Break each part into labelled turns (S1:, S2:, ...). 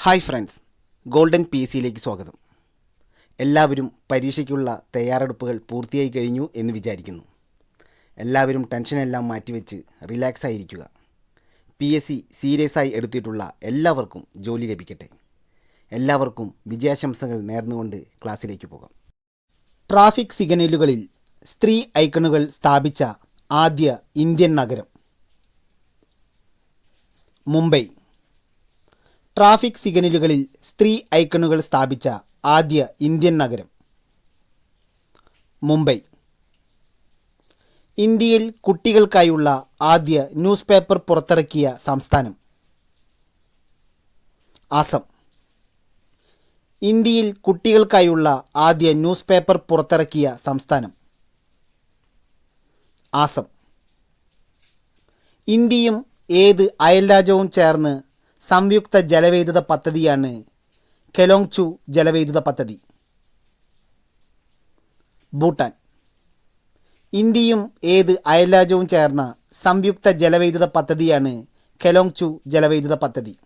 S1: Hi friends, golden P സിയിലേക്ക് സ്വാഗതം. എല്ലാവരും പരീക്ഷയ്ക്കുള്ള തയ്യാറെടുപ്പുകൾ പൂർത്തിയായി കഴിഞ്ഞു എന്ന് വിചാരിക്കുന്നു. എല്ലാവരും ടെൻഷനെല്ലാം മാറ്റിവെച്ച് റിലാക്സ് ആയിരിക്കുക. PSC സീരിയസ് ആയി എടുത്തിട്ടുള്ള എല്ലാവർക്കും ജോലി ലഭിക്കട്ടെ. എല്ലാവർക്കും വിജയാശംസകൾ നേർന്നുകൊണ്ട് ക്ലാസ്സിലേക്ക് പോകാം. ട്രാഫിക് സിഗ്നലുകളിൽ സ്ത്രീ ഐക്കണുകൾ സ്ഥാപിച്ച ആദ്യ ഇന്ത്യൻ നഗരം മുംബൈ. ട്രാഫിക് സിഗ്നലുകളിൽ സ്ത്രീ ഐക്കണുകൾ സ്ഥാപിച്ച ആദ്യ ഇന്ത്യൻ നഗരം മുംബൈ. ഇന്ത്യയിൽ കുട്ടികൾക്കായുള്ള ആദ്യ ന്യൂസ് പേപ്പർ പുറത്തിറക്കിയ സംസ്ഥാനം ആസം. ഇന്ത്യയിൽ കുട്ടികൾക്കായുള്ള ആദ്യ ന്യൂസ് പേപ്പർ പുറത്തിറക്കിയ സംസ്ഥാനം ആസം. ഇന്ത്യയും ഏത് അയൽരാജ്യവും ചേർന്ന് സംയുക്ത ജലവൈദ്യുത പദ്ധതിയാണ് കെലോങ്ചു ജലവൈദ്യുത പദ്ധതി? ഭൂട്ടാൻ. ഇന്ത്യയും ഏത് അയൽരാജ്യവും ചേർന്ന സംയുക്ത ജലവൈദ്യുത പദ്ധതിയാണ് കെലോങ്ചു ജലവൈദ്യുത പദ്ധതി?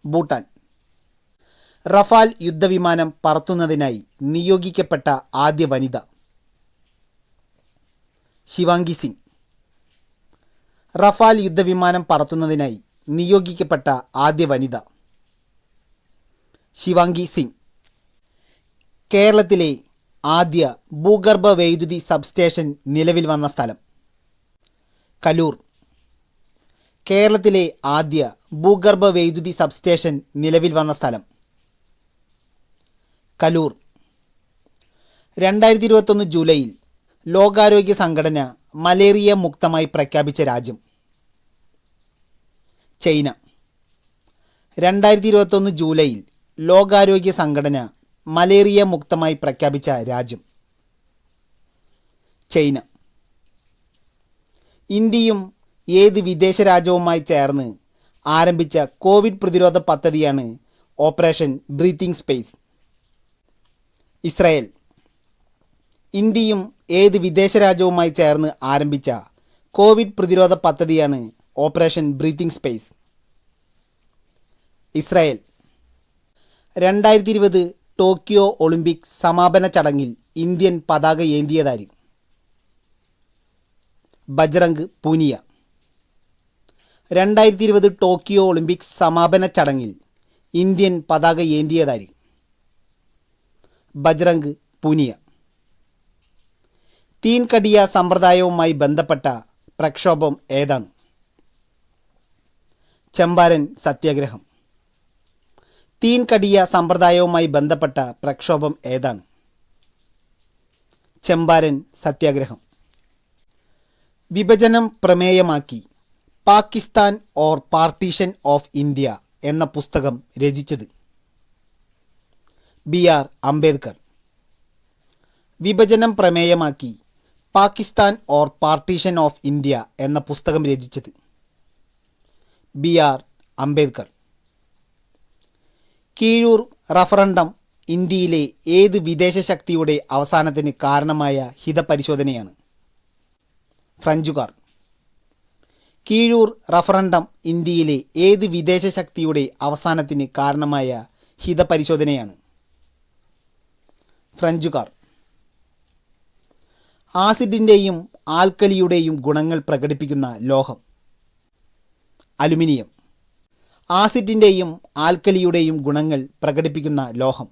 S1: ഭൂട്ടാൻ. റഫാൽ യുദ്ധവിമാനം പറത്തുന്നതിനായി നിയോഗിക്കപ്പെട്ട ആദ്യ വനിത ശിവാംഗി സിംഗ്. റഫാൽ യുദ്ധവിമാനം പറത്തുന്നതിനായി നിയോഗിക്കപ്പെട്ട ആദ്യ വനിത ശിവാംഗി സിംഗ്. കേരളത്തിലെ ആദ്യ ഭൂഗർഭ വൈദ്യുതി സബ്സ്റ്റേഷൻ നിലവിൽ വന്ന സ്ഥലം കലൂർ. കേരളത്തിലെ ആദ്യ ഭൂഗർഭ വൈദ്യുതി സബ്സ്റ്റേഷൻ നിലവിൽ വന്ന സ്ഥലം കലൂർ. 2021 ജൂലൈയിൽ ലോകാരോഗ്യ സംഘടന മലേറിയ മുക്തമായി പ്രഖ്യാപിച്ച രാജ്യം ചൈന. 2021 ജൂലൈയിൽ ലോകാരോഗ്യ സംഘടന മലേറിയ മുക്തമായി പ്രഖ്യാപിച്ച രാജ്യം ചൈന. ഇന്ത്യയും ഏത് വിദേശ രാജ്യവുമായി ചേർന്ന് ആരംഭിച്ച കോവിഡ് പ്രതിരോധ പദ്ധതിയാണ് ഓപ്പറേഷൻ ബ്രീത്തിങ് സ്പേസ്? ഇസ്രായേൽ. ഇന്ത്യയും ഏത് വിദേശ രാജ്യവുമായി ചേർന്ന് ആരംഭിച്ച കോവിഡ് പ്രതിരോധ പദ്ധതിയാണ് operation breathing space? Israel. 2020 Tokyo Olympics സമാപന ചടങ്ങിൽ ഇന്ത്യൻ പതാക ഏന്തിയതാര്? ബജ്റംഗ് പൂനിയ. 2020 ടോക്കിയോ ഒളിമ്പിക്സ് സമാപന ചടങ്ങിൽ ഇന്ത്യൻ പതാക ഏന്തിയതാര്? ബജ്റംഗ് പൂനിയ. തീൻ കടിയ സമ്പ്രദായവുമായി ബന്ധപ്പെട്ട പ്രക്ഷോഭം ഏതാണ്? ചമ്പാരൻ സത്യാഗ്രഹം. തീൻ കടിയ സമ്പ്രദായവുമായി ബന്ധപ്പെട്ട പ്രക്ഷോഭം ഏതാണ്? ചമ്പാരൻ സത്യാഗ്രഹം. വിഭജനം പ്രമേയമാക്കി Pakistan or partition of India എന്ന പുസ്തകം രചിച്ചത് BR അംബേദ്കർ. വിഭജനം പ്രമേയമാക്കി Pakistan or partition of India എന്ന പുസ്തകം രചിച്ചത് BR അംബേദ്കർ. കീഴൂർ റഫറണ്ടം ഇന്ത്യയിലെ ഏത് വിദേശ ശക്തിയുടെ അവസാനത്തിന് കാരണമായ ഹിതപരിശോധനയാണ്? ഫ്രഞ്ചുകാർ. കീഴൂർ റഫറണ്ടം ഇന്ത്യയിലെ ഏത് വിദേശ ശക്തിയുടെ അവസാനത്തിന് കാരണമായ ഹിതപരിശോധനയാണ്? ഫ്രഞ്ചുകാർ. ആസിഡിൻ്റെയും ആൽക്കലിയുടെയും ഗുണങ്ങൾ പ്രകടിപ്പിക്കുന്ന ലോഹം അലുമിനിയം. ആസിഡിൻ്റെയും ആൽക്കലിയുടെയും ഗുണങ്ങൾ പ്രകടിപ്പിക്കുന്ന ലോഹം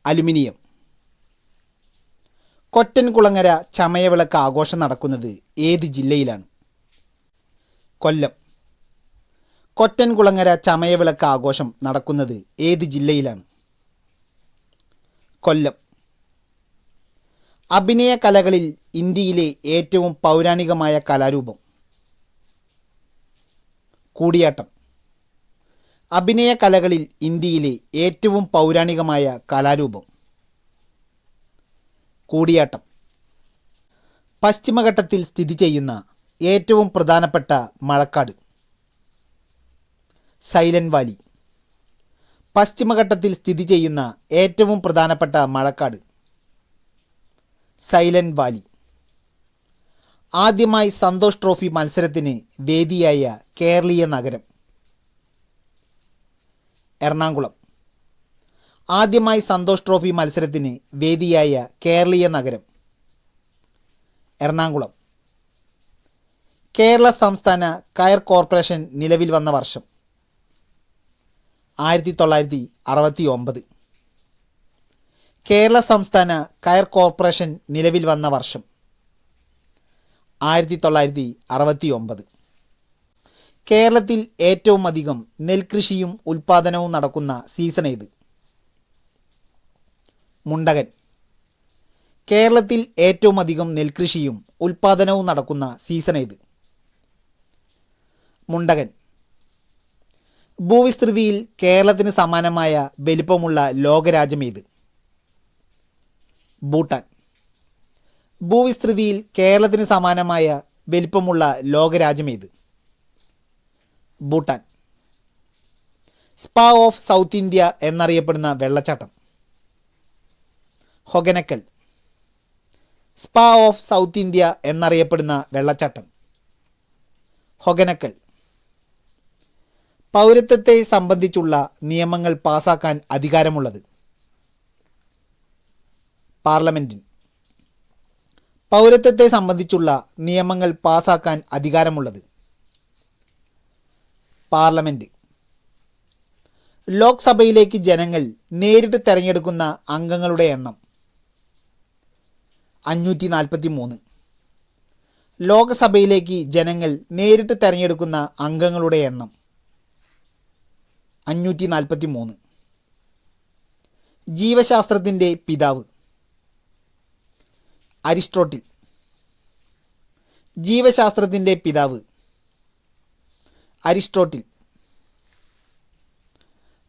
S1: അലുമിനിയം. കൊറ്റൻകുളങ്ങര ചമയവിളക്ക് ആഘോഷം നടക്കുന്നത് ഏത് ജില്ലയിലാണ്? കൊല്ലം. കൊറ്റൻകുളങ്ങര ചമയവിളക്ക് ആഘോഷം നടക്കുന്നത് ഏത് ജില്ലയിലാണ്? കൊല്ലം. അഭിനയ കലകളിൽ ഇന്ത്യയിലെ ഏറ്റവും പൗരാണികമായ കലാരൂപം കൂടിയാട്ടം. അഭിനയ കലകളിൽ ഇന്ത്യയിലെ ഏറ്റവും പൗരാണികമായ കലാരൂപം കൂടിയാട്ടം. പശ്ചിമഘട്ടത്തിൽ സ്ഥിതി ചെയ്യുന്ന ഏറ്റവും പ്രധാനപ്പെട്ട മഴക്കാട് സൈലന്റ് വാലി. പശ്ചിമഘട്ടത്തിൽ സ്ഥിതി ചെയ്യുന്ന ഏറ്റവും പ്രധാനപ്പെട്ട മഴക്കാട് സൈലന്റ് വാലി. ആദ്യമായി സന്തോഷ് ട്രോഫി മത്സരത്തിന് വേദിയായ കേരളീയ നഗരം
S2: എറണാകുളം. ആദ്യമായി സന്തോഷ് ട്രോഫി മത്സരത്തിന് വേദിയായ കേരളീയ നഗരം എറണാകുളം. കേരള സംസ്ഥാന കയർ കോർപ്പറേഷൻ നിലവിൽ വന്ന വർഷം 1969. കേരള സംസ്ഥാന കയർ കോർപ്പറേഷൻ നിലവിൽ വന്ന വർഷം 1969. കേരളത്തിൽ ഏറ്റവും അധികം നെൽകൃഷിയും ഉൽപ്പാദനവും നടക്കുന്ന സീസൺ ഏത്? മുണ്ടകൻ. കേരളത്തിൽ ഏറ്റവും അധികം നെൽകൃഷിയും ഉൽപ്പാദനവും നടക്കുന്ന സീസൺ ഏത്? മുണ്ടകൻ. ഭൂവിസ്തൃതിയിൽ കേരളത്തിന് സമാനമായ വലിപ്പമുള്ള ലോകരാജ്യം ഏത്? ഭൂട്ടാൻ. ഭൂവിസ്തൃതിയിൽ കേരളത്തിന് സമാനമായ വലിപ്പമുള്ള ലോകരാജ്യം ഏത്? Bhutan. Spa of south India എന്നറിയപ്പെടുന്ന വെള്ളച്ചാട്ടം? Hogenakkal. Spa of south India എന്നറിയപ്പെടുന്ന വെള്ളച്ചാട്ടം? ഹൊഗനക്കൽ. പൗരത്വത്തെ സംബന്ധിച്ചുള്ള നിയമങ്ങൾ പാസാക്കാൻ അധികാരമുള്ളത്? പാർലമെൻറ്റിന്. പൗരത്വത്തെ സംബന്ധിച്ചുള്ള നിയമങ്ങൾ പാസാക്കാൻ അധികാരമുള്ളത്? പാർലമെൻറ്റ്. ലോക്സഭയിലേക്ക് ജനങ്ങൾ നേരിട്ട് തിരഞ്ഞെടുക്കുന്ന അംഗങ്ങളുടെ എണ്ണം? 543. ലോക്സഭയിലേക്ക് ജനങ്ങൾ നേരിട്ട് തിരഞ്ഞെടുക്കുന്ന അംഗങ്ങളുടെ എണ്ണം? 543. ജീവശാസ്ത്രത്തിൻ്റെ പിതാവ്? അരിസ്റ്റോട്ടിൽ. ജീവശാസ്ത്രത്തിൻ്റെ പിതാവ്? അരിസ്റ്റോട്ടിൽ.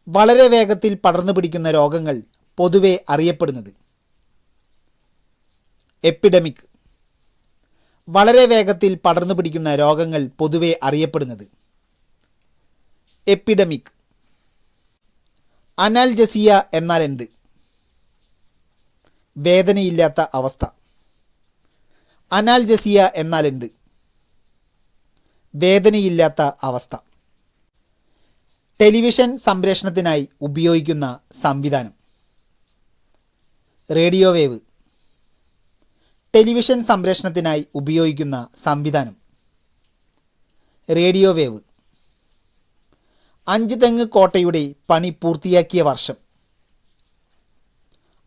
S2: വളരെ വേഗത്തിൽ പടർന്നു പിടിക്കുന്ന രോഗങ്ങൾ പൊതുവെ അറിയപ്പെടുന്നത്? എപ്പിഡമിക്. വളരെ വേഗത്തിൽ പടർന്നു പിടിക്കുന്ന രോഗങ്ങൾ പൊതുവെ അറിയപ്പെടുന്നത്? എപ്പിഡമിക്. അനാൽജസിയ എന്നാൽ എന്ത്? വേദനയില്ലാത്ത അവസ്ഥ. അനാൽജസിയ എന്നാൽ എന്ത്? വേദനയില്ലാത്ത അവസ്ഥ. ടെലിവിഷൻ സംപ്രേഷണത്തിനായി ഉപയോഗിക്കുന്ന സംവിധാനം? Radio wave. ടെലിവിഷൻ സംപ്രേഷണത്തിനായി ഉപയോഗിക്കുന്ന സംവിധാനം? Radio wave. അഞ്ചുതെങ്ങ് കോട്ടയുടെ പണി പൂർത്തിയാക്കിയ വർഷം?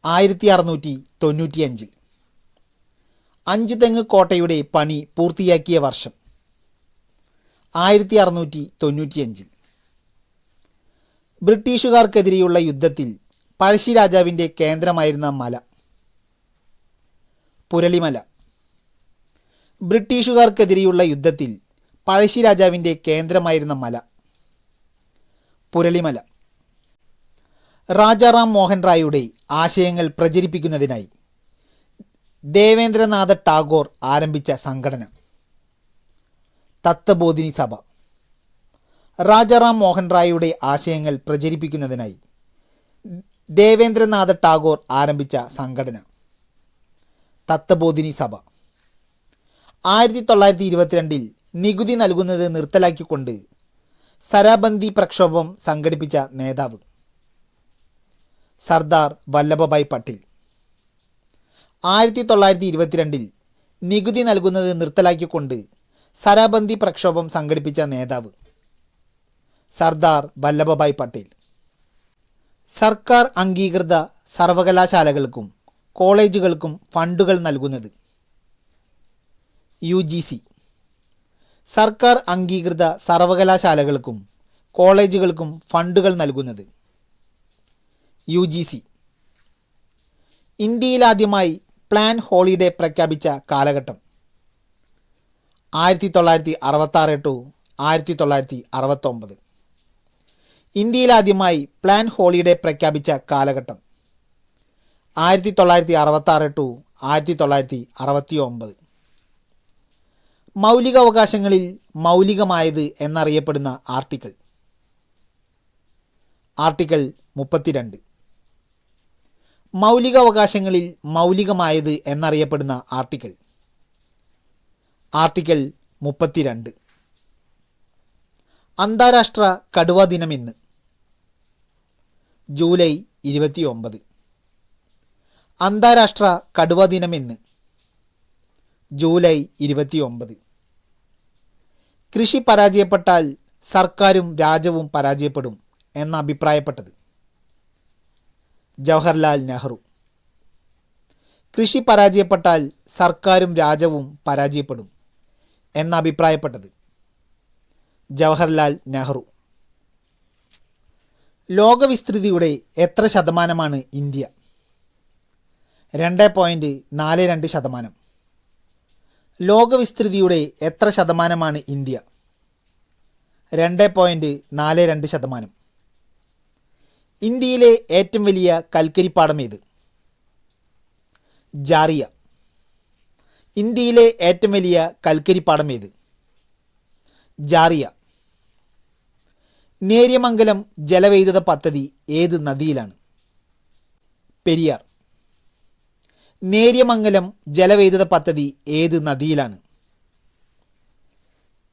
S2: 1695. അഞ്ചുതെങ്ങ് കോട്ടയുടെ പണി പൂർത്തിയാക്കിയ വർഷം? 1695. ബ്രിട്ടീഷുകാർക്കെതിരെയുള്ള യുദ്ധത്തിൽ പഴശ്ശിരാജാവിൻ്റെ കേന്ദ്രമായിരുന്ന മല? പുരളിമല. ബ്രിട്ടീഷുകാർക്കെതിരെയുള്ള യുദ്ധത്തിൽ പഴശ്ശിരാജാവിൻ്റെ കേന്ദ്രമായിരുന്ന മല? പുരളിമല. രാജാറാം മോഹൻ റായിയുടെ ആശയങ്ങൾ പ്രചരിപ്പിക്കുന്നതിനായി ദേവേന്ദ്രനാഥ ടാഗോർ ആരംഭിച്ച സംഘടന? തത്വബോധിനി സഭ. രാജാറാം മോഹൻ റായിയുടെ ആശയങ്ങൾ പ്രചരിപ്പിക്കുന്നതിനായി ദേവേന്ദ്രനാഥ ടാഗോർ ആരംഭിച്ച സംഘടന? തത്വബോധിനി സഭ. 1922 നികുതി നൽകുന്നത് നിർത്തലാക്കിക്കൊണ്ട് സരാബന്ദി പ്രക്ഷോഭം സംഘടിപ്പിച്ച നേതാവ്? സർദാർ വല്ലഭഭായ് പട്ടേൽ. 1922 നികുതി നൽകുന്നത് നിർത്തലാക്കിക്കൊണ്ട് സരാബന്ദി പ്രക്ഷോഭം സംഘടിപ്പിച്ച നേതാവ്? സർദാർ വല്ലഭഭായ് പട്ടേൽ. സർക്കാർ അംഗീകൃത സർവകലാശാലകൾക്കും കോളേജുകൾക്കും ഫണ്ടുകൾ നൽകുന്നത്? UGC. സർക്കാർ അംഗീകൃത സർവകലാശാലകൾക്കും കോളേജുകൾക്കും ഫണ്ടുകൾ നൽകുന്നത്? UGC. ഇന്ത്യയിലാദ്യമായി പ്ലാൻ ഹോളിഡേ പ്രഖ്യാപിച്ച കാലഘട്ടം? 1966 to 1969. ഇന്ത്യയിലാദ്യമായി പ്ലാൻ ഹോളിഡേ പ്രഖ്യാപിച്ച കാലഘട്ടം? 1966 to 1969. മൗലികാവകാശങ്ങളിൽ മൗലികമായത് എന്നറിയപ്പെടുന്ന ആർട്ടിക്കിൾ? ആർട്ടിക്കിൾ 32. മൗലികാവകാശങ്ങളിൽ മൗലികമായത് എന്നറിയപ്പെടുന്ന ആർട്ടിക്കിൾ? ആർട്ടിക്കിൾ 32. അന്താരാഷ്ട്ര കടുവാ ദിനം എന്ന്? ജൂലൈ 29. അന്താരാഷ്ട്ര കടുവ ദിനം എന്ന്? ജൂലൈ 29. കൃഷി പരാജയപ്പെട്ടാൽ സർക്കാരും രാജ്യവും പരാജയപ്പെടും എന്ന് അഭിപ്രായപ്പെട്ടത്? ജവഹർലാൽ നെഹ്റു. കൃഷി പരാജയപ്പെട്ടാൽ സർക്കാരും രാജ്യവും പരാജയപ്പെടും എന്ന് അഭിപ്രായപ്പെട്ടത്? ജവഹർലാൽ നെഹ്റു. ലോകവിസ്തൃതിയുടെ എത്ര ശതമാനമാണ് ഇന്ത്യ? 2.42%. ലോകവിസ്തൃതിയുടെ എത്ര ശതമാനമാണ് ഇന്ത്യ? 2.42%. ഇന്ത്യയിലെ ഏറ്റവും വലിയ കൽക്കരിപ്പാടം ഏത്? ജാറിയ. ഇന്ത്യയിലെ ഏറ്റവും വലിയ കൽക്കരിപ്പാടം ഏത്? ജാറിയ. നേര്യമംഗലം ജലവൈദ്യുത പദ്ധതി ഏത് നദിയിലാണ്? പെരിയാർ. നേര്യമംഗലം ജലവൈദ്യുത പദ്ധതി ഏത് നദിയിലാണ്?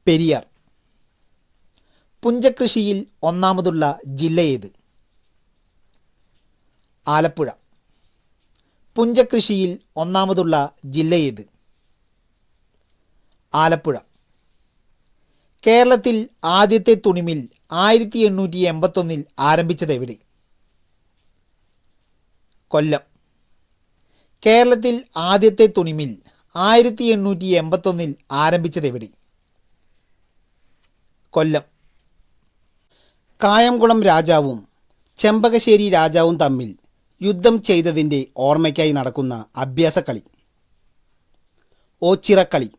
S2: പെരിയാർ. പുഞ്ചകൃഷിയിൽ ഒന്നാമതുള്ള ജില്ല ഏത്? ആലപ്പുഴ. പുഞ്ചകൃഷിയിൽ ഒന്നാമതുള്ള ജില്ല ഏത്? ആലപ്പുഴ. കേരളത്തിൽ ആദ്യത്തെ തുണിമിൽ 1881 ആരംഭിച്ചത് എവിടെ? കൊല്ലം. കേരളത്തിൽ ആദ്യത്തെ തുണിമിൽ 1881 ആരംഭിച്ചത് എവിടെ? കൊല്ലം. കായംകുളം രാജാവും ചെമ്പകശ്ശേരി രാജാവും തമ്മിൽ യുദ്ധം ചെയ്തതിൻ്റെ ഓർമ്മയ്ക്കായി നടക്കുന്ന അഭ്യാസക്കളി? ഓച്ചിറക്കളി.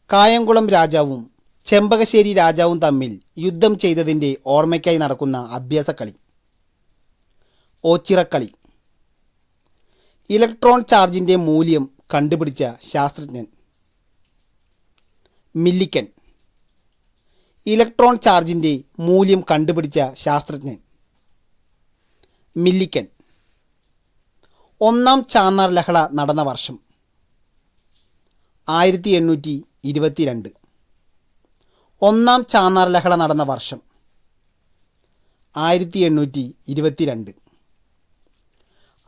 S2: കായംകുളം രാജാവും ചെമ്പകശ്ശേരി രാജാവും തമ്മിൽ യുദ്ധം ചെയ്തതിൻ്റെ ഓർമ്മയ്ക്കായി നടക്കുന്ന അഭ്യാസക്കളി? ഓച്ചിറക്കളി. ഇലക്ട്രോൺ ചാർജിൻ്റെ മൂല്യം കണ്ടുപിടിച്ച ശാസ്ത്രജ്ഞൻ? മില്ലിക്കൻ. ഇലക്ട്രോൺ ചാർജിൻ്റെ മൂല്യം കണ്ടുപിടിച്ച ശാസ്ത്രജ്ഞൻ? മില്ലിക്കൻ. ഒന്നാം ചാന്നാർ ലഹള നടന്ന വർഷം? 1822. ഒന്നാം ചാന്നാർ ലഹള നടന്ന വർഷം? 1822.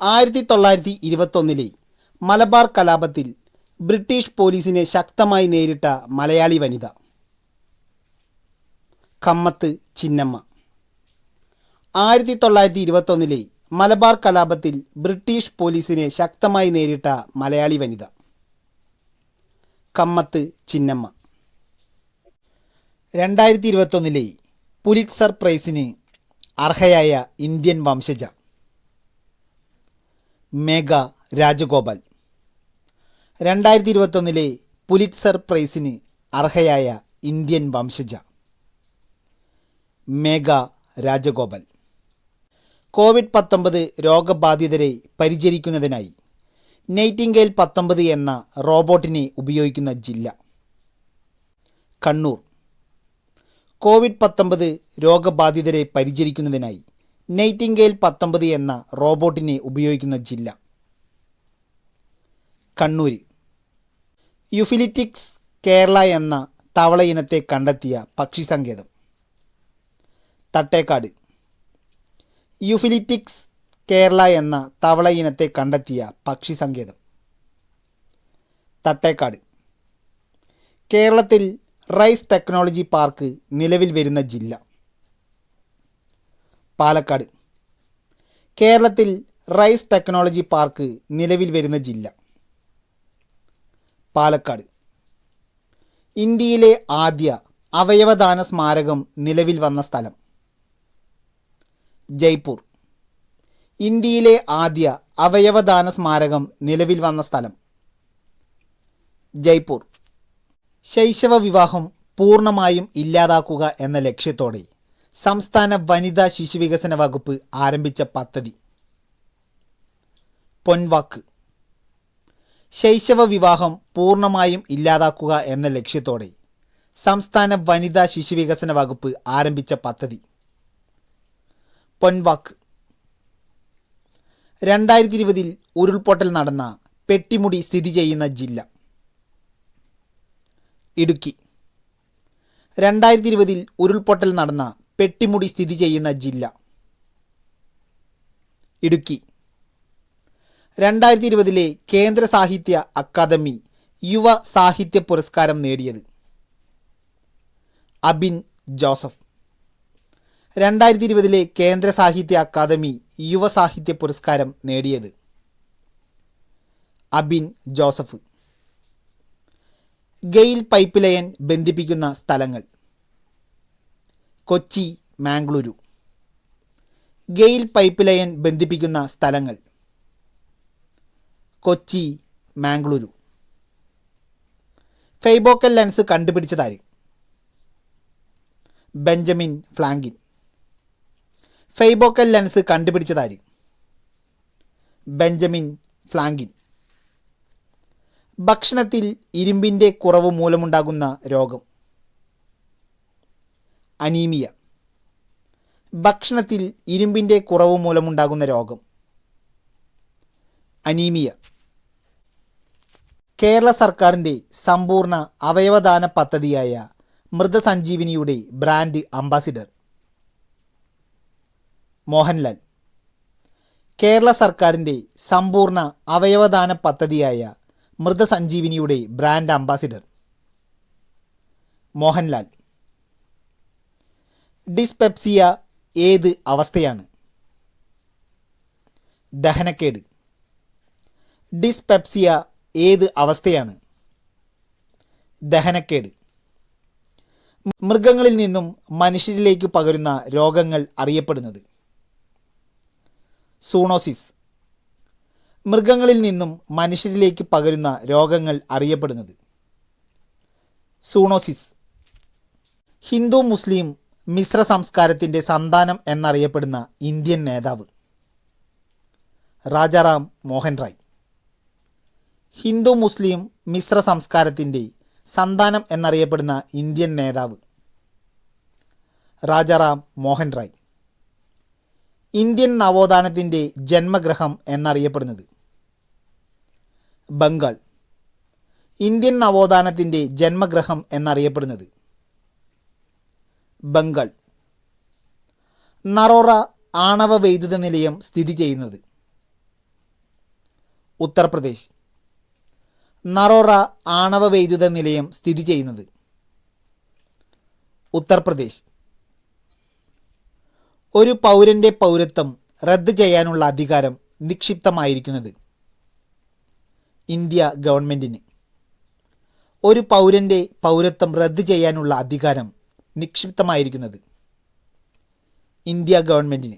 S2: 1921 മലബാർ കലാപത്തിൽ ബ്രിട്ടീഷ് പോലീസിനെ ശക്തമായി നേരിട്ട മലയാളി വനിത? കമ്മത്ത് ചിന്നമ്മ. 1921 മലബാർ കലാപത്തിൽ ബ്രിട്ടീഷ് പോലീസിനെ ശക്തമായി നേരിട്ട മലയാളി വനിത? കമ്മത്ത് ചിന്നമ്മ. 2021 പുലിറ്റ്സർ പ്രൈസിന് അർഹയായ ഇന്ത്യൻ വംശജ? മേഘ രാജഗോപാൽ. 2021 പുലിറ്റ്സർ പ്രൈസിന് അർഹയായ ഇന്ത്യൻ വംശജ? മേഘ രാജഗോപാൽ. COVID-19 രോഗബാധിതരെ പരിചരിക്കുന്നതിനായി നൈറ്റിംഗേൽ 19 എന്ന റോബോട്ടിനെ ഉപയോഗിക്കുന്ന ജില്ല? കണ്ണൂർ. COVID-19 രോഗബാധിതരെ പരിചരിക്കുന്നതിനായി നൈറ്റിംഗേൽ 19 എന്ന റോബോട്ടിനെ ഉപയോഗിക്കുന്ന ജില്ല? കണ്ണൂർ. യുഫിലിറ്റിക്സ് കേരള എന്ന തവള ഇനത്തെ കണ്ടെത്തിയ പക്ഷി സങ്കേതം? തട്ടേക്കാട്. യുഫിലിറ്റിക്സ് കേരള എന്ന തവള ഇനത്തെ കണ്ടെത്തിയ പക്ഷി സങ്കേതം? തട്ടേക്കാട്. കേരളത്തിൽ റൈസ് ടെക്നോളജി പാർക്ക് നിലവിൽ വരുന്ന ജില്ല? പാലക്കാട്. കേരളത്തിൽ റൈസ് ടെക്നോളജി പാർക്ക് നിലവിൽ വരുന്ന ജില്ല? പാലക്കാട്. ഇന്ത്യയിലെ ആദ്യ അവയവദാന സ്മാരകം നിലവിൽ വന്ന സ്ഥലം? ജയ്പൂർ. ഇന്ത്യയിലെ ആദ്യ അവയവദാന സ്മാരകം നിലവിൽ വന്ന സ്ഥലം? ജയ്പൂർ. ശൈശവ വിവാഹം പൂർണ്ണമായും ഇല്ലാതാക്കുക എന്ന ലക്ഷ്യത്തോടെ സംസ്ഥാന വനിതാ ശിശുവികസന വകുപ്പ് ആരംഭിച്ച പദ്ധതി? പൊൻവാക്ക്. ശൈശവ വിവാഹം പൂർണ്ണമായും ഇല്ലാതാക്കുക എന്ന ലക്ഷ്യത്തോടെ സംസ്ഥാന വനിതാ ശിശുവികസന വകുപ്പ് ആരംഭിച്ച പദ്ധതി? പൊൻവാക്ക്. 2020 ഉരുൾപൊട്ടൽ നടന്ന പെട്ടിമുടി സ്ഥിതി ചെയ്യുന്ന ജില്ല? ഇടുക്കി. 2020 ഉരുൾപൊട്ടൽ നടന്ന പെട്ടിമുടി സ്ഥിതി ചെയ്യുന്ന ജില്ല? ഇടുക്കി. 2020 കേന്ദ്ര സാഹിത്യ അക്കാദമി യുവ സാഹിത്യ പുരസ്കാരം നേടിയത് അബിൻ ജോസഫ്. 2020 കേന്ദ്ര സാഹിത്യ അക്കാദമി യുവ സാഹിത്യ പുരസ്കാരം നേടിയത് അബിൻ ജോസഫ്. ഗെയിൽ പൈപ്പ് ലൈൻ ബന്ധിപ്പിക്കുന്ന സ്ഥലങ്ങൾ കൊച്ചി, മാംഗ്ലൂരു. ഗെയിൽ പൈപ്പ് ലൈൻ ബന്ധിപ്പിക്കുന്ന സ്ഥലങ്ങൾ കൊച്ചി, മാംഗ്ലൂരു. ഫൈബോക്കൽ ലെൻസ് കണ്ടുപിടിച്ചതാര്? Benjamin Franklin. ഫൈബോക്കൽ ലെൻസ് കണ്ടുപിടിച്ചതാര്? Benjamin Franklin. ഭക്ഷണത്തിൽ ഇരുമ്പിൻ്റെ കുറവ് മൂലമുണ്ടാകുന്ന രോഗം അനീമിയ. ഭക്ഷണത്തിൽ ഇരുമ്പിൻ്റെ കുറവ് മൂലമുണ്ടാകുന്ന രോഗം അനീമിയ. കേരള സർക്കാരിൻ്റെ സമ്പൂർണ്ണ അവയവദാന പദ്ധതിയായ മൃതസഞ്ജീവനിയുടെ ബ്രാൻഡ് അംബാസിഡർ മോഹൻലാൽ. കേരള സർക്കാരിൻ്റെ സമ്പൂർണ്ണ അവയവദാന പദ്ധതിയായ മൃതസഞ്ജീവനിയുടെ ബ്രാൻഡ് അംബാസിഡർ മോഹൻലാൽ. ഡിസ്പെപ്സിയ ഏത് അവസ്ഥയാണ്? ദഹനക്കേട്. ഡിസ്പെപ്സിയ ഏത് അവസ്ഥയാണ്? ദഹനക്കേട്. മൃഗങ്ങളിൽ നിന്നും മനുഷ്യരിലേക്ക് പകരുന്ന രോഗങ്ങൾ അറിയപ്പെടുന്നത് സൂണോസിസ്. മൃഗങ്ങളിൽ നിന്നും മനുഷ്യരിലേക്ക് പകരുന്ന രോഗങ്ങൾ അറിയപ്പെടുന്നത് സൂണോസിസ്. ഹിന്ദു മുസ്ലിം മിശ്ര സംസ്കാരത്തിൻ്റെ സന്താനം എന്നറിയപ്പെടുന്ന ഇന്ത്യൻ നേതാവ് രാജാറാം മോഹൻ റായ്. ഹിന്ദു മുസ്ലിം മിശ്ര സംസ്കാരത്തിൻ്റെ സന്താനം എന്നറിയപ്പെടുന്ന ഇന്ത്യൻ നേതാവ് രാജാറാം മോഹൻ റായ്. ഇന്ത്യൻ നവോത്ഥാനത്തിൻ്റെ ജന്മഗൃഹം എന്നറിയപ്പെടുന്നത് ബംഗാൾ. ഇന്ത്യൻ നവോത്ഥാനത്തിൻ്റെ ജന്മഗൃഹം എന്നറിയപ്പെടുന്നത് ബംഗാൾ. നറോറ ആണവ വൈദ്യുത നിലയം സ്ഥിതി ചെയ്യുന്നത് ഉത്തർപ്രദേശ്. നറോറ ആണവ വൈദ്യുത നിലയം സ്ഥിതി ചെയ്യുന്നത് ഉത്തർപ്രദേശ്. ഒരു പൗരൻ്റെ പൗരത്വം റദ്ദ് ചെയ്യാനുള്ള അധികാരം നിക്ഷിപ്തമായിരിക്കുന്നത് ഇന്ത്യ ഗവൺമെൻറ്റിന്. ഒരു പൗരൻ്റെ പൗരത്വം റദ്ദ് ചെയ്യാനുള്ള അധികാരം നിക്ഷിപ്തമായിരിക്കുന്നത് ഇന്ത്യ ഗവൺമെൻറ്റിന്.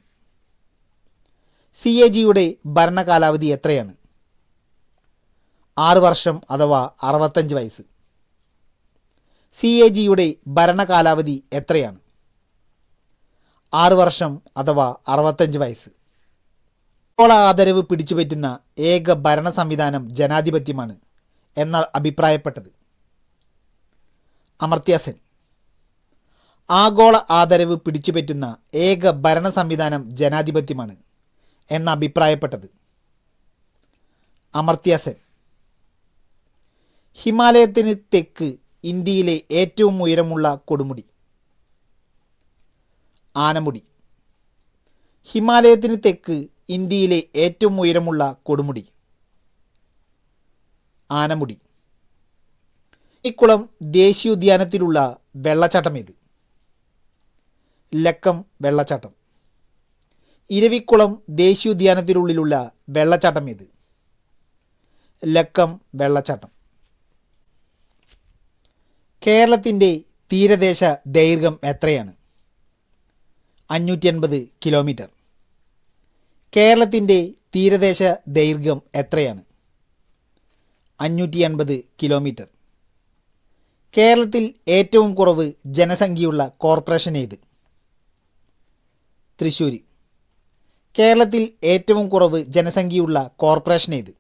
S2: CAGയുടെ ഭരണകാലാവധി എത്രയാണ്? 6 വർഷം അഥവാ 65 വയസ്സ്. CAGയുടെ ഭരണകാലാവധി എത്രയാണ്? 6 വർഷം അഥവാ 65 വയസ്സ്. ആഗോള ആദരവ് പിടിച്ചുപറ്റുന്ന ഏക ഭരണ സംവിധാനം ജനാധിപത്യമാണ് എന്ന അഭിപ്രായപ്പെട്ടത് അമർത്യ സെൻ. ആഗോള ആദരവ് പിടിച്ചുപറ്റുന്ന ഏക ഭരണ സംവിധാനം ജനാധിപത്യമാണ് എന്ന അഭിപ്രായപ്പെട്ടത് അമർത്യ സെൻ. ഹിമാലയത്തിന് തെക്ക് ഇന്ത്യയിലെ ഏറ്റവും ഉയരമുള്ള കൊടുമുടി ആനമുടി. ഹിമാലയത്തിന് തെക്ക് ഇന്ത്യയിലെ ഏറ്റവും ഉയരമുള്ള കൊടുമുടി ആനമുടി. ഇക്കുളം ദേശീയോദ്യാനത്തിലുള്ള വെള്ളച്ചാട്ടം ഏത്? ലക്കം വെള്ളച്ചാട്ടം. ഇരവിക്കുളം ദേശീയോദ്യാനത്തിനുള്ളിലുള്ള വെള്ളച്ചാട്ടം ഏത്? ലക്കം വെള്ളച്ചാട്ടം. കേരളത്തിൻ്റെ തീരദേശ ദൈർഘ്യം എത്രയാണ്? 580 കിലോമീറ്റർ. കേരളത്തിൻ്റെ തീരദേശ ദൈർഘ്യം എത്രയാണ്? 580 കിലോമീറ്റർ. കേരളത്തിൽ ഏറ്റവും കുറവ് ജനസംഖ്യയുള്ള കോർപ്പറേഷൻ ഏത്? തൃശ്ശൂർ. കേരളത്തിൽ ഏറ്റവും കുറവ് ജനസംഖ്യയുള്ള കോർപ്പറേഷൻ ഏത്?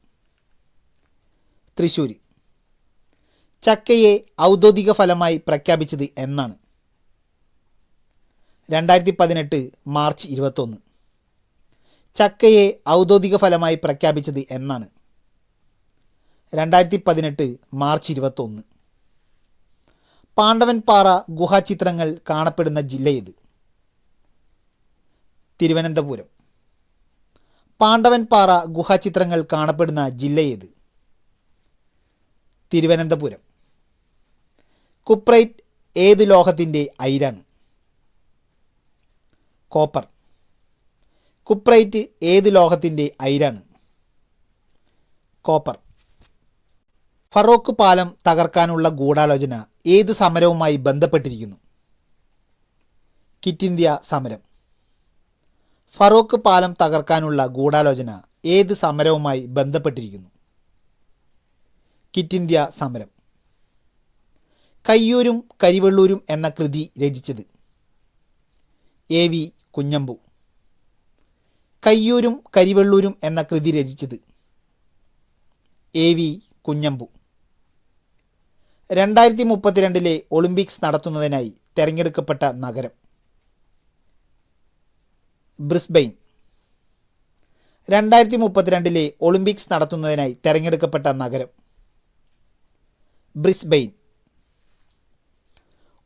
S2: തൃശ്ശൂർ. ചക്കയെ ഔദ്യോഗിക ഫലമായി പ്രഖ്യാപിച്ചത് എന്നാണ്? 2018 മാർച്ച് 21. ചക്കയെ ഔദ്യോഗിക ഫലമായി പ്രഖ്യാപിച്ചത് എന്നാണ്? 2018 മാർച്ച് 21. പാണ്ഡവൻപാറ ഗുഹാചിത്രങ്ങൾ കാണപ്പെടുന്ന ജില്ല ഏത്? തിരുവനന്തപുരം. പാണ്ഡവൻപാറ ഗുഹാചിത്രങ്ങൾ കാണപ്പെടുന്ന ജില്ല ഏത്? തിരുവനന്തപുരം. കുപ്രൈറ്റ് ഏത് ലോഹത്തിൻ്റെ അയിരാണ്? കോപ്പർ. കുപ്രൈറ്റ് ഏത് ലോഹത്തിൻ്റെ അയിരാണ്? കോപ്പർ. ഫറോക്ക് പാലം തകർക്കാനുള്ള ഗൂഢാലോചന ഏത് സമരവുമായി ബന്ധപ്പെട്ടിരിക്കുന്നു? ക്വിറ്റ് ഇന്ത്യ സമരം. ഫറോക്ക് പാലം തകർക്കാനുള്ള ഗൂഢാലോചന ഏത് സമരവുമായി ബന്ധപ്പെട്ടിരിക്കുന്നു? ക്വിറ്റ് ഇന്ത്യ സമരം. കയ്യൂരും കരിവെള്ളൂരും എന്ന കൃതി രചിച്ചത്? AV കുഞ്ഞമ്പു. കയ്യൂരും കരിവെള്ളൂരും എന്ന കൃതി രചിച്ചത്? AV കുഞ്ഞമ്പു. 2032 ഒളിമ്പിക്സ് നടത്തുന്നതിനായി തെരഞ്ഞെടുക്കപ്പെട്ട നഗരം? ബ്രിസ്ബെയിൻ. 2032 ഒളിമ്പിക്സ് നടത്തുന്നതിനായി തെരഞ്ഞെടുക്കപ്പെട്ട നഗരം? ബ്രിസ്ബെയിൻ.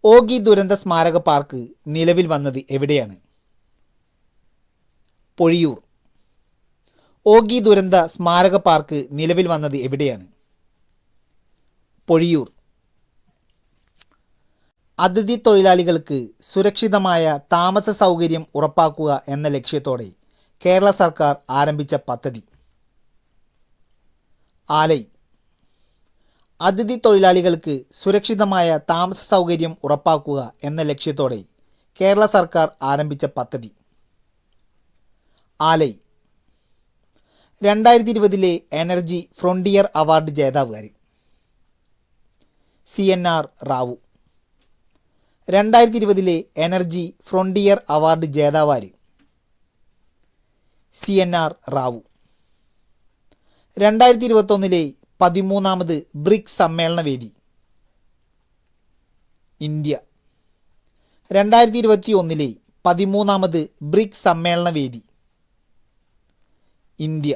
S2: ഓഗി ദുരന്ത സ്മാരക പാർക്ക് നിലവിൽ വന്നത് എവിടെയാണ്? പൊഴിയൂർ. ഓഗി ദുരന്ത സ്മാരക പാർക്ക് നിലവിൽ വന്നത് എവിടെയാണ്? പൊഴിയൂർ. അതിഥി തൊഴിലാളികൾക്ക് സുരക്ഷിതമായ താമസ സൗകര്യം ഉറപ്പാക്കുക എന്ന ലക്ഷ്യത്തോടെ കേരള സർക്കാർ ആരംഭിച്ച പദ്ധതി? ആലൈ. അതിഥി തൊഴിലാളികൾക്ക് സുരക്ഷിതമായ താമസ സൗകര്യം ഉറപ്പാക്കുക എന്ന ലക്ഷ്യത്തോടെ കേരള സർക്കാർ ആരംഭിച്ച പദ്ധതി? ആലൈ. 2020 എനർജി ഫ്രോണ്ടിയർ അവാർഡ് ജേതാവ്? CNR Rao. 2020 energy frontier award ജേതാവ്? CNR റാവു. 2021 13ാമത് ബ്രിക്സ് സമ്മേളന വേദി? ഇന്ത്യ. 2021 13ാമത് ബ്രിക്സ് സമ്മേളന വേദി? ഇന്ത്യ.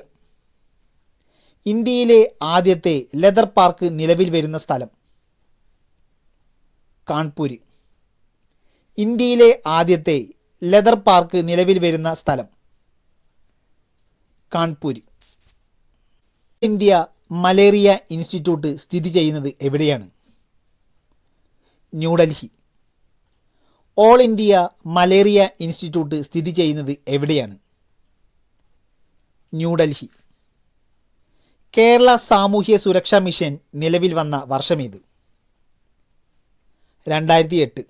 S2: ഇന്ത്യയിലെ ആദ്യത്തെ ലെതർ പാർക്ക് നിലവിൽ വരുന്ന സ്ഥലം? കാൺപൂർ. ഇന്ത്യയിലെ ആദ്യത്തെ ലെതർ പാർക്ക് നിലവിൽ വരുന്ന സ്ഥലം? കാൺപൂർ. ഇന്ത്യ മലേറിയ ഇൻസ്റ്റിറ്റ്യൂട്ട് സ്ഥിതി ചെയ്യുന്നത് എവിടെയാണ്? New Delhi. All India malaria institute സ്ഥിതി ചെയ്യുന്നത് എവിടെയാണ്? ന്യൂഡൽഹി. കേരള സാമൂഹ്യ സുരക്ഷാ മിഷൻ നിലവിൽ വന്ന വർഷമേത്? 2008.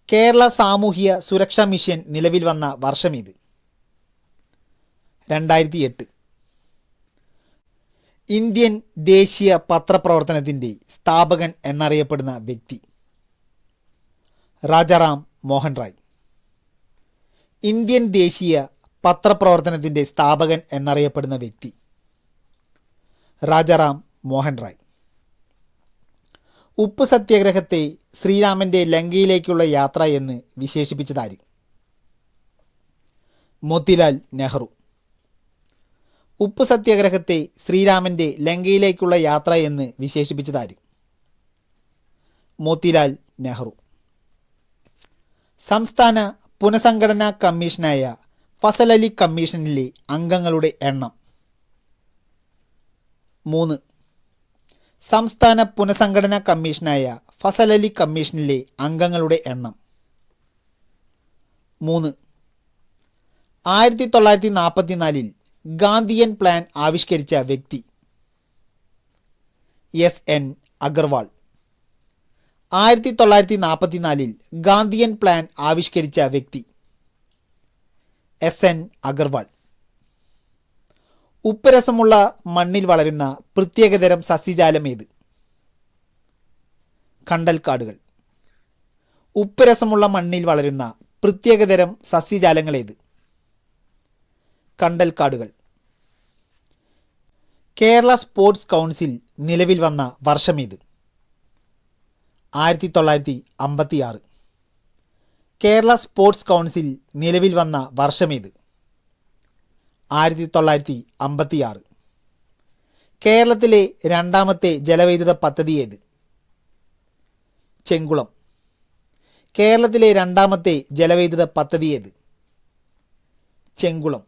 S2: കേരള സാമൂഹ്യ സുരക്ഷാ മിഷൻ നിലവിൽ വന്ന വർഷമേത്? 2008. ഇന്ത്യൻ ദേശീയ പത്രപ്രവർത്തനത്തിൻ്റെ സ്ഥാപകൻ എന്നറിയപ്പെടുന്ന വ്യക്തി? രാജാറാം മോഹൻ റായ്. ഇന്ത്യൻ ദേശീയ പത്രപ്രവർത്തനത്തിൻ്റെ സ്ഥാപകൻ എന്നറിയപ്പെടുന്ന വ്യക്തി? രാജാറാം മോഹൻ റായ്. ഉപ്പ് സത്യാഗ്രഹത്തെ ശ്രീരാമൻ്റെ ലങ്കയിലേക്കുള്ള യാത്ര എന്ന് വിശേഷിപ്പിച്ചതാര്? മോത്തിലാൽ നെഹ്റു. ഉപ്പ് സത്യാഗ്രഹത്തെ ശ്രീരാമൻ്റെ ലങ്കയിലേക്കുള്ള യാത്ര എന്ന് വിശേഷിപ്പിച്ചതാര്? മോത്തിലാൽ നെഹ്റു. സംസ്ഥാന പുനഃസംഘടനാ കമ്മീഷനായ ഫസൽ അലി കമ്മീഷനിലെ അംഗങ്ങളുടെ എണ്ണം? 3. സംസ്ഥാന പുനഃസംഘടനാ കമ്മീഷനായ ഫസൽ അലി കമ്മീഷനിലെ അംഗങ്ങളുടെ എണ്ണം? 3. 1944 ഗാന്ധിയൻ പ്ലാൻ ആവിഷ്കരിച്ച വ്യക്തി? SN അഗർവാൾ. 1944 ഗാന്ധിയൻ പ്ലാൻ ആവിഷ്കരിച്ച വ്യക്തി? SN അഗർവാൾ. ഉപ്പുരസമുള്ള മണ്ണിൽ വളരുന്ന പ്രത്യേകതരം സസ്യജാലം ഏത്? കണ്ടൽക്കാടുകൾ. ഉപ്പുരസമുള്ള മണ്ണിൽ വളരുന്ന പ്രത്യേകതരം സസ്യജാലങ്ങൾ ഏത്? കണ്ടൽക്കാടുകൾ. കേരള സ്പോർട്സ് കൗൺസിൽ നിലവിൽ വന്ന വർഷമേത്? 1956. കേരള സ്പോർട്സ് കൗൺസിൽ നിലവിൽ വന്ന വർഷമേത്? 1956. കേരളത്തിലെ രണ്ടാമത്തെ ജലവൈദ്യുത പദ്ധതി ഏത്? ചെങ്കുളം. കേരളത്തിലെ രണ്ടാമത്തെ ജലവൈദ്യുത പദ്ധതി ഏത്? ചെങ്കുളം.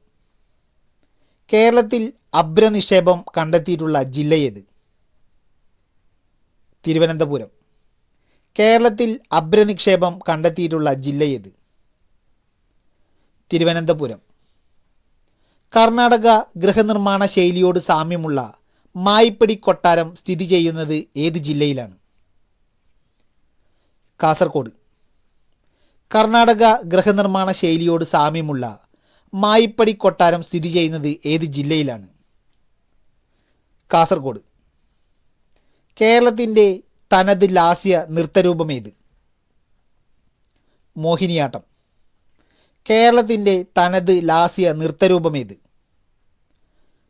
S2: കേരളത്തിൽ അഭ്രനിക്ഷേപം കണ്ടെത്തിയിട്ടുള്ള ജില്ല ഏത്? തിരുവനന്തപുരം. കേരളത്തിൽ അഭ്രനിക്ഷേപം കണ്ടെത്തിയിട്ടുള്ള ജില്ല ഏത്? തിരുവനന്തപുരം. കർണാടക ഗൃഹനിർമ്മാണ ശൈലിയോട് സാമ്യമുള്ള മായിപ്പടി കൊട്ടാരം സ്ഥിതി ചെയ്യുന്നത് ഏത് ജില്ലയിലാണ്? കാസർഗോഡ്. കർണാടക ഗൃഹനിർമ്മാണ ശൈലിയോട് സാമ്യമുള്ള മായിപ്പടി കൊട്ടാരം സ്ഥിതി ചെയ്യുന്നത് ഏത് ജില്ലയിലാണ്? കാസർഗോഡ്. കേരളത്തിൻ്റെ തനത് ലാസ്യ നൃത്തരൂപം ഏത്? മോഹിനിയാട്ടം. കേരളത്തിൻ്റെ തനത് ലാസ്യ നൃത്തരൂപം ഏത്?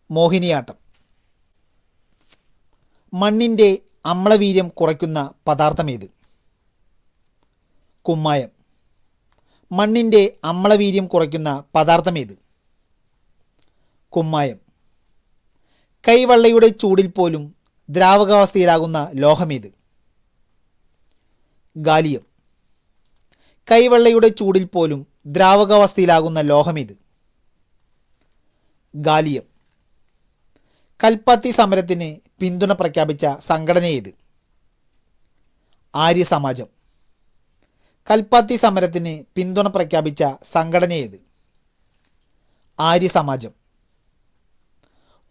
S2: മോഹിനിയാട്ടം. മണ്ണിൻ്റെ അമ്ലവീര്യം കുറയ്ക്കുന്ന പദാർത്ഥം ഏത്? കുമ്മായം. മണ്ണിൻ്റെ അമ്ലവീര്യം കുറയ്ക്കുന്ന പദാർത്ഥം ഏത്? കുമ്മായം. കൈവെള്ളയുടെ ചൂടിൽ പോലും ദ്രാവകാവസ്ഥയിലാകുന്ന ലോഹമേത്? ഗാലിയം. കൈവെള്ളയുടെ ചൂടിൽ പോലും ദ്രാവകാവസ്ഥയിലാകുന്ന ലോഹമേത്? ഗാലിയം. കൽപ്പാത്തി സമരത്തിന് പിന്തുണ പ്രഖ്യാപിച്ച സംഘടന ഏത്? ആര്യസമാജം. കൽപ്പാത്തി സമരത്തിന് പിന്തുണ പ്രഖ്യാപിച്ച സംഘടന ഏത്? ആര്യസമാജം.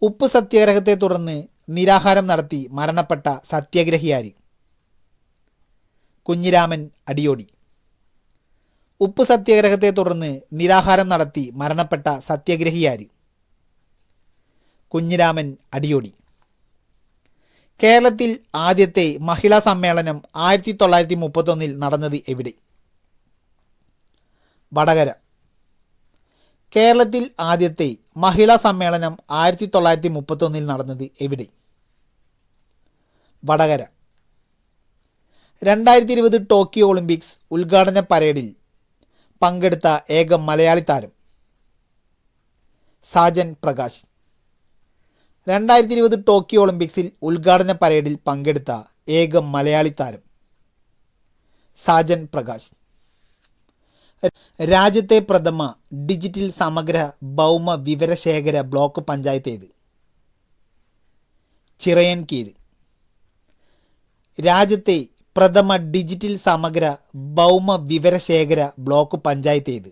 S2: ഉപ്പ് സത്യാഗ്രഹത്തെ തുടർന്ന് നിരാഹാരം നടത്തി മരണപ്പെട്ട സത്യാഗ്രഹി ആര്? കുഞ്ഞിരാമൻ അടിയോടി. ഉപ്പ് സത്യാഗ്രഹത്തെ തുടർന്ന് നിരാഹാരം നടത്തി മരണപ്പെട്ട സത്യാഗ്രഹി ആര്? കുഞ്ഞിരാമൻ അടിയോടി. കേരളത്തിൽ ആദ്യത്തെ മഹിളാ സമ്മേളനം 1931 നടന്നത് എവിടെ? വടകര. കേരളത്തിൽ ആദ്യത്തെ മഹിളാ സമ്മേളനം 1931 നടന്നത് എവിടെ? വടകര. 2020 ടോക്കിയോ ഒളിമ്പിക്സ് ഉദ്ഘാടന പരേഡിൽ പങ്കെടുത്ത ഏക മലയാളി താരം? സാജൻ പ്രകാശ്. 2020 ടോക്കിയോ ഒളിമ്പിക്സിൽ ഉദ്ഘാടന പരേഡിൽ പങ്കെടുത്ത ഏക മലയാളി താരം? സാജൻ പ്രകാശ്. രാജ്യത്തെ പ്രഥമ ഡിജിറ്റൽ സമഗ്ര ഭൗമ വിവരശേഖര ബ്ലോക്ക് പഞ്ചായത്ത് ഏത്? ചിറയൻകീഴ്. രാജ്യത്തെ പ്രഥമ ഡിജിറ്റൽ സമഗ്ര ഭൗമ വിവരശേഖര ബ്ലോക്ക് പഞ്ചായത്ത് ഏത്?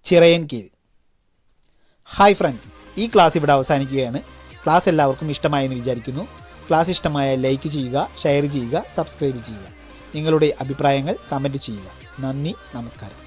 S2: ചിറയൻകീഴ്. ഹായ് ഫ്രണ്ട്സ്, ഈ ക്ലാസ് ഇവിടെ അവസാനിക്കുകയാണ്. ക്ലാസ് എല്ലാവർക്കും ഇഷ്ടമായെന്ന് വിചാരിക്കുന്നു. ക്ലാസ് ഇഷ്ടമായ ലൈക്ക് ചെയ്യുക, ഷെയർ ചെയ്യുക, സബ്സ്ക്രൈബ് ചെയ്യുക. നിങ്ങളുടെ അഭിപ്രായങ്ങൾ കമൻറ്റ് ചെയ്യുക. നന്ദി, നമസ്കാരം.